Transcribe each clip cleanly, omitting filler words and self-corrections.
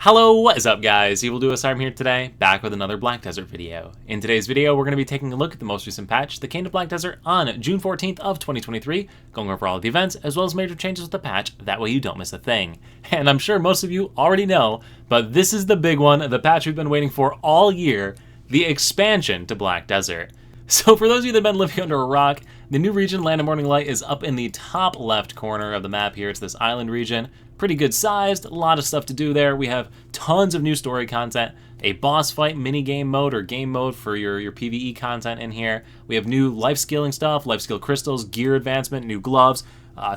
Hello, what is up guys? I'm here today, back with another Black Desert video. In today's video, we're going to be taking a look at the most recent patch that came to Black Desert on June 14th of 2023, going over all of the events, as well as major changes with the patch, that way you don't miss a thing. And I'm sure most of you already know, but this is the big one, the patch we've been waiting for all year, the expansion to Black Desert. So for those of you that have been living under a rock, the new region, Land of Morning Light, is up in the top left corner of the map here. It's this island region. Pretty good sized, a lot of stuff to do there. We have tons of new story content, a boss fight mini-game mode or game mode for your PvE content in here. We have new life scaling stuff, life skill crystals, gear advancement, new gloves.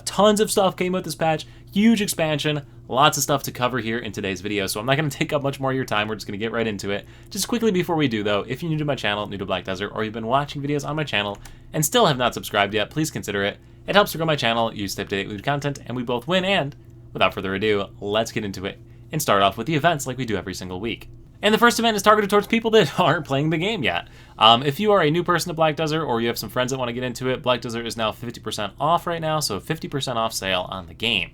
Tons of stuff came with this patch. Huge expansion, lots of stuff to cover here in today's video, so I'm not going to take up much more of your time. We're just going to get right into it. Just quickly before we do though, if you're new to my channel, new to Black Desert, or you've been watching videos on my channel and still have not subscribed yet, please consider it. It helps to grow my channel, you stay up to date with new content, and we both win. And without further ado, let's get into it and start off with the events like we do every single week. And the first event is targeted towards people that aren't playing the game yet. If you are a new person to Black Desert or you have some friends that want to get into it, Black Desert is now 50% off right now, so 50% off sale on the game.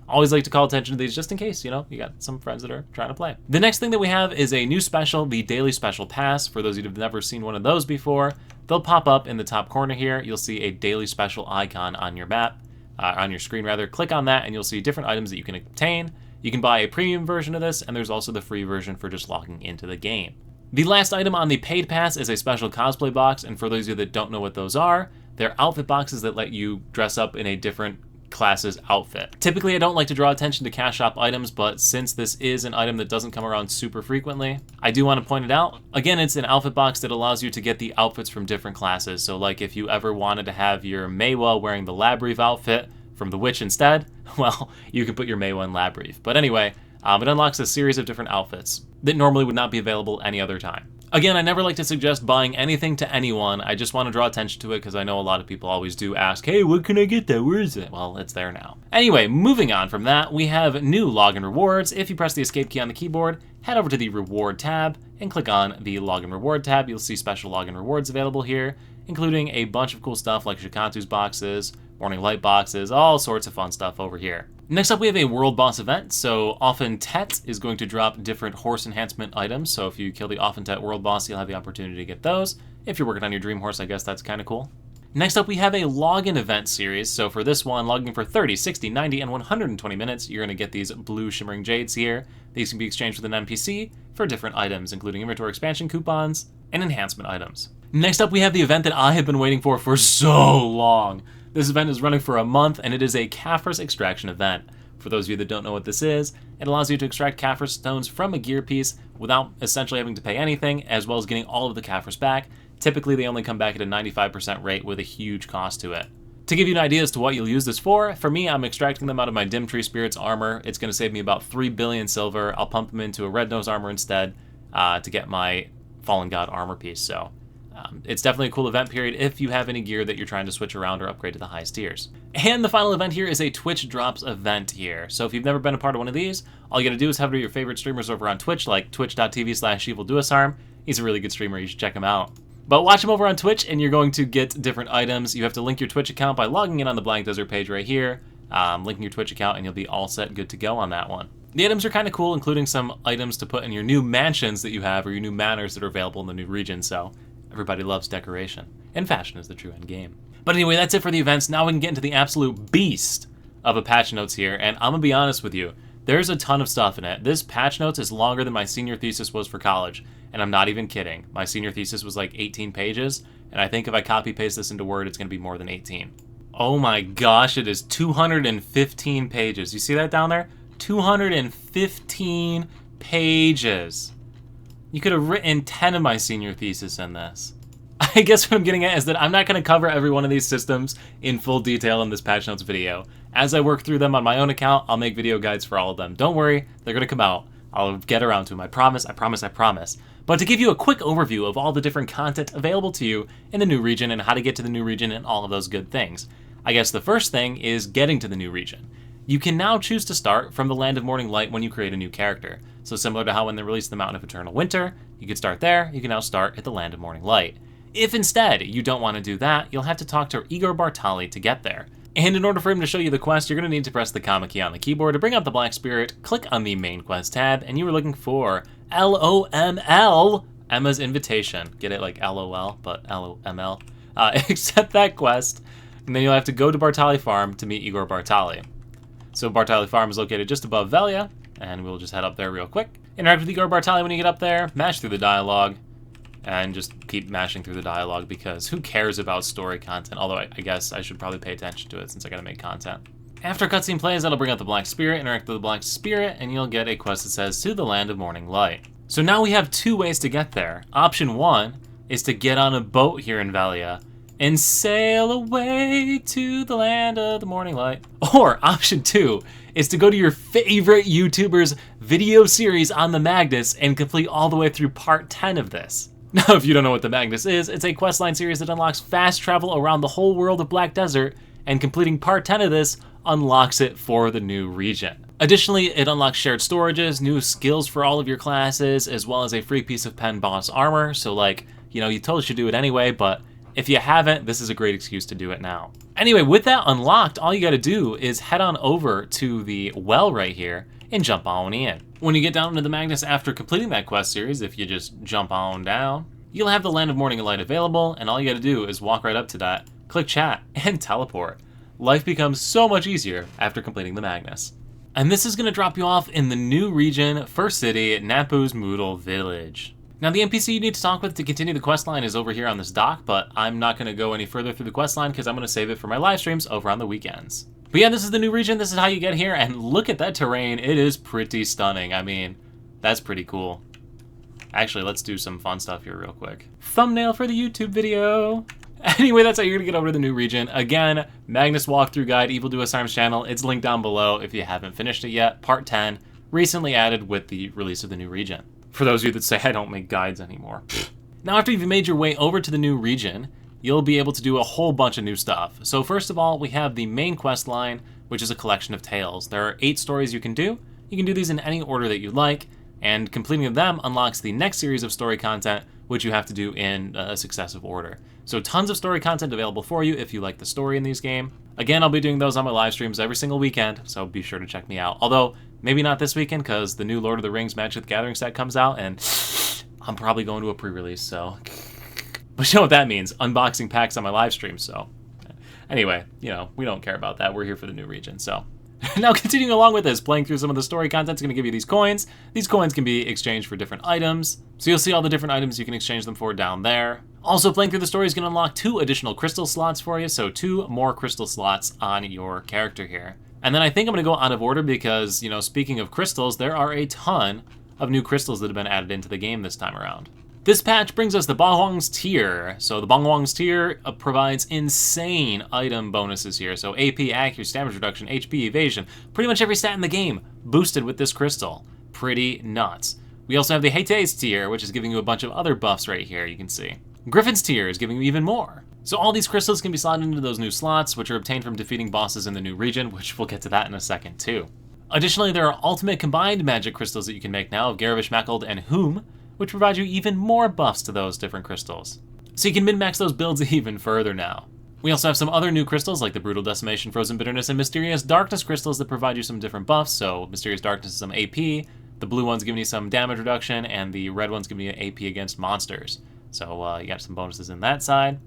Always like to call attention to these just in case, you got some friends that are trying to play. The next thing that we have is a new special, the Daily Special Pass. For those of you who have never seen one of those before, they'll pop up in the top corner here. You'll see a Daily Special icon on your map, on your screen rather. Click on that and you'll see different items that you can obtain. You can buy a premium version of this, and there's also the free version for just logging into the game. The last item on the paid pass is a special cosplay box, and for those of you that don't know what those are, they're outfit boxes that let you dress up in a different class's outfit. Typically, I don't like to draw attention to cash shop items, but since this is an item that doesn't come around super frequently, I do want to point it out. Again, it's an outfit box that allows you to get the outfits from different classes. So like if you ever wanted to have your Maywa wearing the Labrief outfit from the Witch instead, well, you can put your Maywa in Labrief. But anyway, it unlocks a series of different outfits that normally would not be available any other time. Again, I never like to suggest buying anything to anyone. I just want to draw attention to it because I know a lot of people always do ask, hey, what can I get that? Where is it? Well, it's there now. Anyway, moving on from that, we have new login rewards. If you press the escape key on the keyboard, head over to the reward tab and click on the login reward tab. You'll see special login rewards available here, including a bunch of cool stuff like Shikantu's boxes, Morning Light boxes, all sorts of fun stuff over here. Next up, we have a world boss event. So Offentet is going to drop different horse enhancement items. So if you kill the Offentet world boss, you'll have the opportunity to get those. If you're working on your dream horse, I guess that's kind of cool. Next up, we have a login event series. So for this one, logging for 30, 60, 90, and 120 minutes, you're going to get these blue shimmering jades here. These can be exchanged with an NPC for different items, including inventory expansion coupons and enhancement items. Next up, we have the event that I have been waiting for so long. This event is running for a month, and it is a Caphras extraction event. For those of you that don't know what this is, it allows you to extract Caphras stones from a gear piece without essentially having to pay anything, as well as getting all of the Caphras back. Typically, they only come back at a 95% rate with a huge cost to it. To give you an idea as to what you'll use this for me, I'm extracting them out of my Dim Tree Spirit's armor. It's going to save me about 3 billion silver. I'll pump them into a Red Nose armor instead to get my Fallen God armor piece. So it's definitely a cool event period if you have any gear that you're trying to switch around or upgrade to the highest tiers. And the final event here is a Twitch Drops event here. So if you've never been a part of one of these, all you gotta do is head over to your favorite streamers over on Twitch, like twitch.tv/evildoisarm. He's a really good streamer, you should check him out. But watch him over on Twitch and you're going to get different items. You have to link your Twitch account by logging in on the Black Desert page right here, linking your Twitch account, and you'll be all set, good to go on that one. The items are kind of cool, including some items to put in your new mansions that you have or your new manors that are available in the new region, so everybody loves decoration, and fashion is the true end game. But anyway, that's it for the events. Now we can get into the absolute beast of a patch notes here, and I'm gonna be honest with you, there's a ton of stuff in it. This patch notes is longer than my senior thesis was for college, and I'm not even kidding. My senior thesis was like 18 pages, and I think if I copy paste this into Word, it's gonna be more than 18. Oh my gosh, it is 215 pages. You see that down there? 215 pages. You could have written 10 of my senior thesis in this. I guess what I'm getting at is that I'm not going to cover every one of these systems in full detail in this patch notes video. As I work through them on my own account, I'll make video guides for all of them. Don't worry, they're going to come out. I'll get around to them. I promise, I promise, I promise. But to give you a quick overview of all the different content available to you in the new region and how to get to the new region and all of those good things, I guess the first thing is getting to the new region. You can now choose to start from the Land of Morning Light when you create a new character. So similar to how when they released the Mountain of Eternal Winter, you could start there, you can now start at the Land of Morning Light. If instead you don't want to do that, you'll have to talk to Igor Bartali to get there. And in order for him to show you the quest, you're going to need to press the comma key on the keyboard to bring up the Black Spirit, click on the main quest tab, and you are looking for LOML, Emma's Invitation. Get it like LOL, but LOML. Accept that quest, and then you'll have to go to Bartali Farm to meet Igor Bartali. So Bartali Farm is located just above Velia, and we'll just head up there real quick. Interact with Igor Bartali when you get up there, mash through the dialogue, and just keep mashing through the dialogue because who cares about story content? Although I guess I should probably pay attention to it since I gotta make content. After cutscene plays, that'll bring up the Black Spirit, interact with the Black Spirit, and you'll get a quest that says, to the land of morning light. So now we have two ways to get there. Option one is to get on a boat here in Velia and sail away to the land of the morning light. Or option two is to go to your favorite YouTuber's video series on the Magnus and complete all the way through part 10 of this. Now, if you don't know what the Magnus is, it's a questline series that unlocks fast travel around the whole world of Black Desert, and completing part 10 of this unlocks it for the new region. Additionally, it unlocks shared storages, new skills for all of your classes, as well as a free piece of pen boss armor, so like, you know, you totally should do it anyway, but if you haven't, this is a great excuse to do it now. Anyway, with that unlocked, all you gotta do is head on over to the well right here and jump on in. When you get down into the Magnus after completing that quest series, if you just jump on down, you'll have the Land of Morning Light available, and all you gotta do is walk right up to that, click chat, and teleport. Life becomes so much easier after completing the Magnus. And this is gonna drop you off in the new region, First City, Napu's Moodle Village. Now the NPC you need to talk with to continue the questline is over here on this dock, but I'm not gonna go any further through the questline because I'm gonna save it for my live streams over on the weekends. But yeah, this is the new region, this is how you get here, and look at that terrain, it is pretty stunning. I mean, that's pretty cool. Actually, let's do some fun stuff here real quick. Thumbnail for the YouTube video. Anyway, that's how you're gonna get over to the new region. Again, Magnus walkthrough guide, Evil Do Asarm's channel, it's linked down below if you haven't finished it yet. Part 10, recently added with the release of the new region. For those of you that say I don't make guides anymore. Now after you've made your way over to the new region, you'll be able to do a whole bunch of new stuff. So first of all, we have the main quest line, which is a collection of tales. There are 8 stories you can do. You can do these in any order that you like, and completing them unlocks the next series of story content, which you have to do in a successive order. So tons of story content available for you if you like the story in these games. Again, I'll be doing those on my live streams every single weekend, so be sure to check me out. Although, maybe not this weekend, because the new Lord of the Rings Magic the Gathering set comes out, and I'm probably going to a pre-release, so... But you know what that means, unboxing packs on my live stream, so... Anyway, you know, we don't care about that, we're here for the new region, so... Now continuing along with this, playing through some of the story content's going to give you these coins. These coins can be exchanged for different items, so you'll see all the different items you can exchange them for down there. Also, playing through the story is going to unlock 2 additional crystal slots for you, so 2 more crystal slots on your character here. And then I think I'm going to go out of order because, you know, speaking of crystals, there are a ton of new crystals that have been added into the game this time around. This patch brings us the Bongwang's Tier. So the Bongwang's Tier provides insane item bonuses here. So AP, accuracy, damage reduction, HP, evasion, pretty much every stat in the game boosted with this crystal. Pretty nuts. We also have the Heite's Tier, which is giving you a bunch of other buffs right here, you can see. Griffin's Tier is giving you even more. So all these crystals can be slotted into those new slots, which are obtained from defeating bosses in the new region, which we'll get to that in a second too. Additionally, there are ultimate combined magic crystals that you can make now of Garavish, Mackled, and Whom, which provide you even more buffs to those different crystals. So you can min-max those builds even further now. We also have some other new crystals like the Brutal Decimation, Frozen Bitterness, and Mysterious Darkness crystals that provide you some different buffs. So Mysterious Darkness is some AP, the blue one's giving you some damage reduction, and the red one's giving you AP against monsters. So you got some bonuses in that side.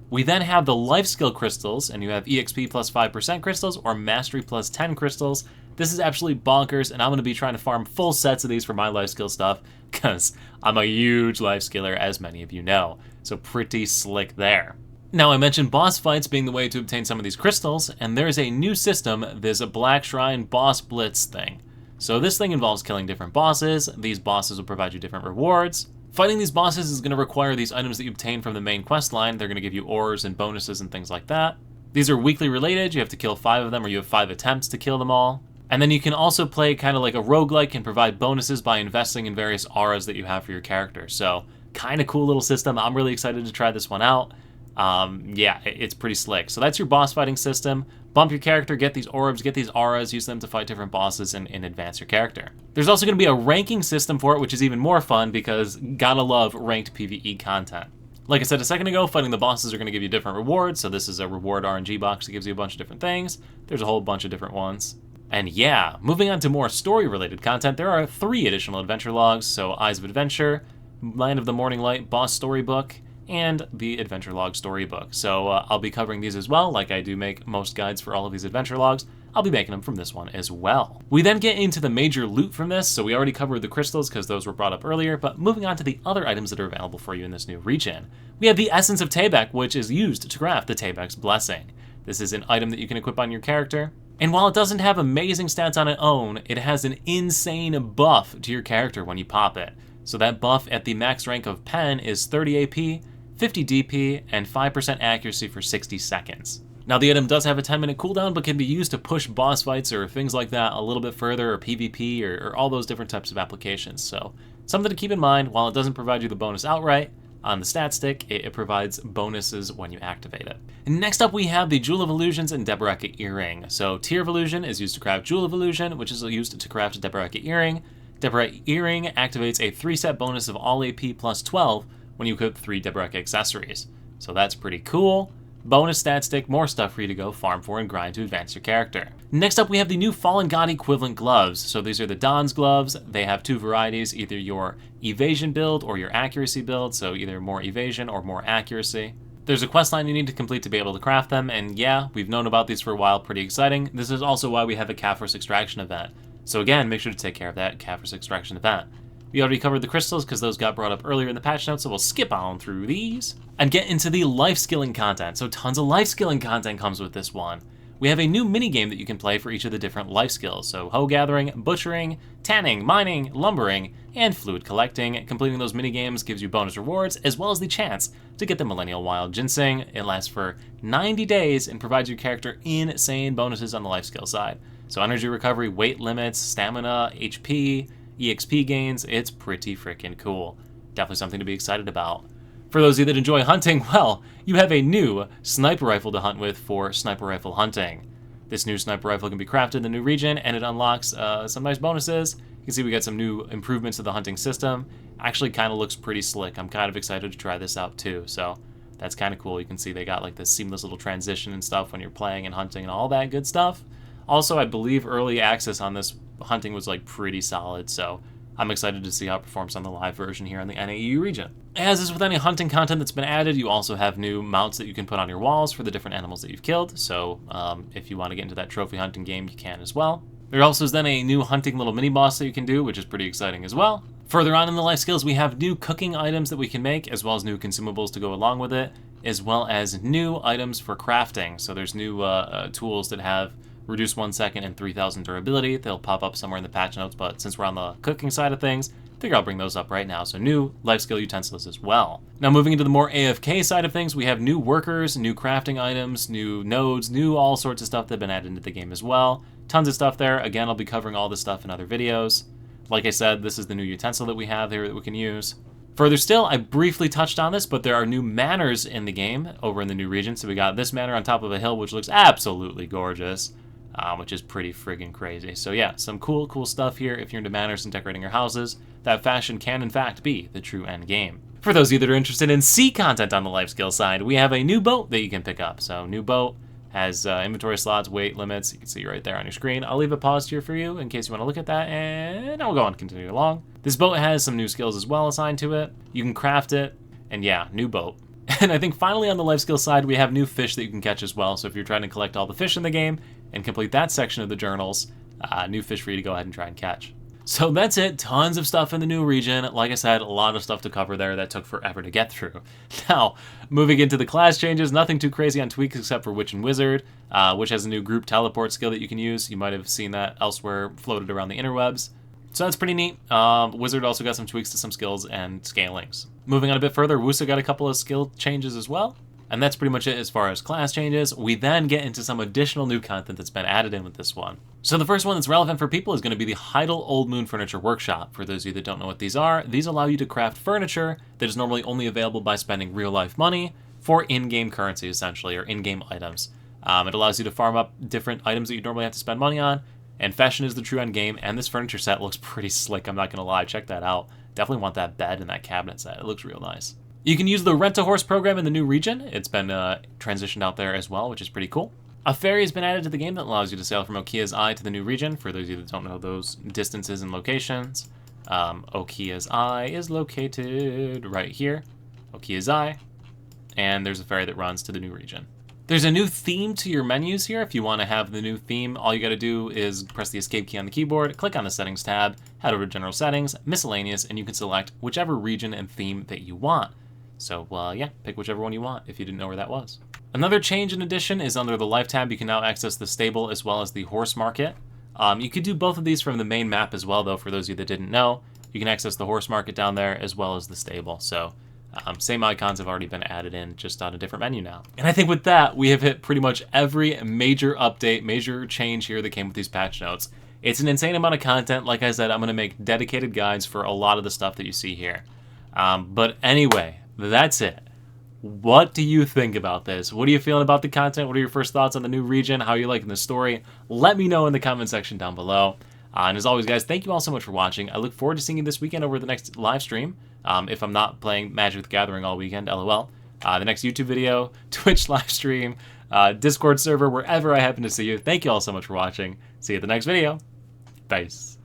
We then have the Life Skill crystals, and you have EXP plus 5% crystals or Mastery plus 10 crystals. This is absolutely bonkers, and I'm going to be trying to farm full sets of these for my life skill stuff, because I'm a huge life skiller, as many of you know. So pretty slick there. Now, I mentioned boss fights being the way to obtain some of these crystals, and there's a new system, there's a Black Shrine boss Blitz thing. So this thing involves killing different bosses. These bosses will provide you different rewards. Fighting these bosses is going to require these items that you obtain from the main quest line. They're going to give you ores and bonuses and things like that. These are weekly related. You have to kill 5 of them, or you have 5 attempts to kill them all. And then you can also play kind of like a roguelike and provide bonuses by investing in various auras that you have for your character. So kind of cool little system. I'm really excited to try this one out. Yeah, it's pretty slick. So that's your boss fighting system. Bump your character, get these orbs, get these auras, use them to fight different bosses and advance your character. There's also going to be a ranking system for it, which is even more fun because gotta love ranked PvE content. Like I said a second ago, fighting the bosses are going to give you different rewards, so this is a reward RNG box that gives you a bunch of different things. There's a whole bunch of different ones. And yeah, moving on to more story-related content, there are 3 additional adventure logs, so Eyes of Adventure, Land of the Morning Light Boss Storybook, and the Adventure Log Storybook. So I'll be covering these as well, like I do make most guides for all of these adventure logs. I'll be making them from this one as well. We then get into the major loot from this, so we already covered the crystals because those were brought up earlier, but moving on to the other items that are available for you in this new region. We have the Essence of Tayback, which is used to craft the Tayback's Blessing. This is an item that you can equip on your character, and while it doesn't have amazing stats on its own, it has an insane buff to your character when you pop it. So that buff at the max rank of Pen is 30 AP, 50 DP, and 5% accuracy for 60 seconds. Now the item does have a 10-minute cooldown, but can be used to push boss fights or things like that a little bit further, or PvP, or all those different types of applications. So something to keep in mind, while it doesn't provide you the bonus outright, on the stat stick, it provides bonuses when you activate it. And next up we have the Jewel of Illusions and Deboraka Earring. So Tear of Illusion is used to craft Jewel of Illusion, which is used to craft Deboraka Earring. Deboraka Earring activates a 3-set bonus of all AP plus 12 when you equip 3 Deboraka accessories. So that's pretty cool. Bonus stat stick, more stuff for you to go farm for and grind to advance your character. Next up we have the new Fallen God equivalent gloves. So these are the Don's gloves. They have 2 varieties, either your evasion build or your accuracy build, so either more evasion or more accuracy. There's a quest line you need to complete to be able to craft them, and yeah, we've known about these for a while, pretty exciting. This is also why we have a Caphras extraction event. So again, make sure to take care of that Caphras extraction event. We already covered the crystals because those got brought up earlier in the patch notes, so we'll skip on through these and get into the life skilling content. So tons of life skilling content comes with this one. We have a new mini game that you can play for each of the different life skills. So hoe gathering, butchering, tanning, mining, lumbering, and fluid collecting. Completing those mini games gives you bonus rewards as well as the chance to get the Millennial Wild Ginseng. It lasts for 90 days and provides your character insane bonuses on the life skill side. So energy recovery, weight limits, stamina, HP, EXP gains, it's pretty freaking cool. Definitely something to be excited about. For those of you that enjoy hunting, well, you have a new sniper rifle to hunt with for sniper rifle hunting. This new sniper rifle can be crafted in the new region, and it unlocks some nice bonuses. You can see we got some new improvements to the hunting system. Actually kind of looks pretty slick. I'm kind of excited to try this out too, so that's kind of cool. You can see they got like this seamless little transition and stuff when you're playing and hunting and all that good stuff. Also, I believe early access on this hunting was like pretty solid, so I'm excited to see how it performs on the live version here in the NAEU region. As is with any hunting content that's been added, you also have new mounts that you can put on your walls for the different animals that you've killed, so if you want to get into that trophy hunting game, you can as well. There also is then a new hunting little mini-boss that you can do, which is pretty exciting as well. Further on in the life skills, we have new cooking items that we can make, as well as new consumables to go along with it, as well as new items for crafting. So there's new tools that have reduce 1 second and 3,000 durability. They'll pop up somewhere in the patch notes, but since we're on the cooking side of things, I think I'll bring those up right now. So new life skill utensils as well. Now moving into the more AFK side of things, we have new workers, new crafting items, new nodes, new all sorts of stuff that have been added into the game as well. Tons of stuff there. Again, I'll be covering all this stuff in other videos. Like I said, this is the new utensil that we have here that we can use. Further still, I briefly touched on this, but there are new manors in the game over in the new region. So we got this manor on top of a hill, which looks absolutely gorgeous. Which is pretty friggin' crazy. So yeah, some cool stuff here if you're into manors and decorating your houses. That fashion can in fact be the true end game. For those of you that are interested in sea content on the life skill side, we have a new boat that you can pick up. So new boat has inventory slots, weight limits. You can see right there on your screen. I'll leave it paused here for you in case you want to look at that, and I'll go on and continue along. This boat has some new skills as well assigned to it. You can craft it, and yeah, new boat. And I think finally on the life skill side, we have new fish that you can catch as well. So if you're trying to collect all the fish in the game and complete that section of the journals, new fish for you to go ahead and try and catch. So that's it. Tons of stuff in the new region. Like I said, a lot of stuff to cover there that took forever to get through. Now, moving into the class changes, nothing too crazy on tweaks except for Witch and Wizard, which has a new group teleport skill that you can use. You might have seen that elsewhere floated around the interwebs. So that's pretty neat. Wizard also got some tweaks to some skills and scalings. Moving on a bit further, Wusa got a couple of skill changes as well. And that's pretty much it as far as class changes. We then get into some additional new content that's been added in with this one. So the first one that's relevant for people is going to be the Heidel Old Moon Furniture Workshop. For those of you that don't know what these are, these allow you to craft furniture that is normally only available by spending real-life money for in-game currency, essentially, or in-game items. It allows you to farm up different items that you normally have to spend money on, and fashion is the true end game, and this furniture set looks pretty slick, I'm not going to lie. Check that out. Definitely want that bed and that cabinet set. It looks real nice. You can use the Rent-A-Horse program in the new region. It's been transitioned out there as well, which is pretty cool. A ferry has been added to the game that allows you to sail from Okia's Eye to the new region, for those of you that don't know those distances and locations. Okia's Eye is located right here. Okia's Eye. And there's a ferry that runs to the new region. There's a new theme to your menus here. If you want to have the new theme, all you got to do is press the escape key on the keyboard, click on the settings tab, head over to general settings, miscellaneous, and you can select whichever region and theme that you want. So yeah, pick whichever one you want if you didn't know where that was. Another change in addition is under the life tab. You can now access the stable as well as the horse market. You could do both of these from the main map as well, though, for those of you that didn't know. You can access the horse market down there as well as the stable. So same icons have already been added in, just on a different menu now. And I think with that, we have hit pretty much every major update, major change here that came with these patch notes. It's an insane amount of content. Like I said, I'm going to make dedicated guides for a lot of the stuff that you see here. But anyway, that's it. What do you think about this? What are you feeling about the content? What are your first thoughts on the new region? How are you liking the story? Let me know in the comment section down below. And as always, guys, thank you all so much for watching. I look forward to seeing you this weekend over the next live stream. If I'm not playing Magic the Gathering all weekend, LOL. The next YouTube video, Twitch live stream, Discord server, wherever I happen to see you. Thank you all so much for watching. See you at the next video. Peace.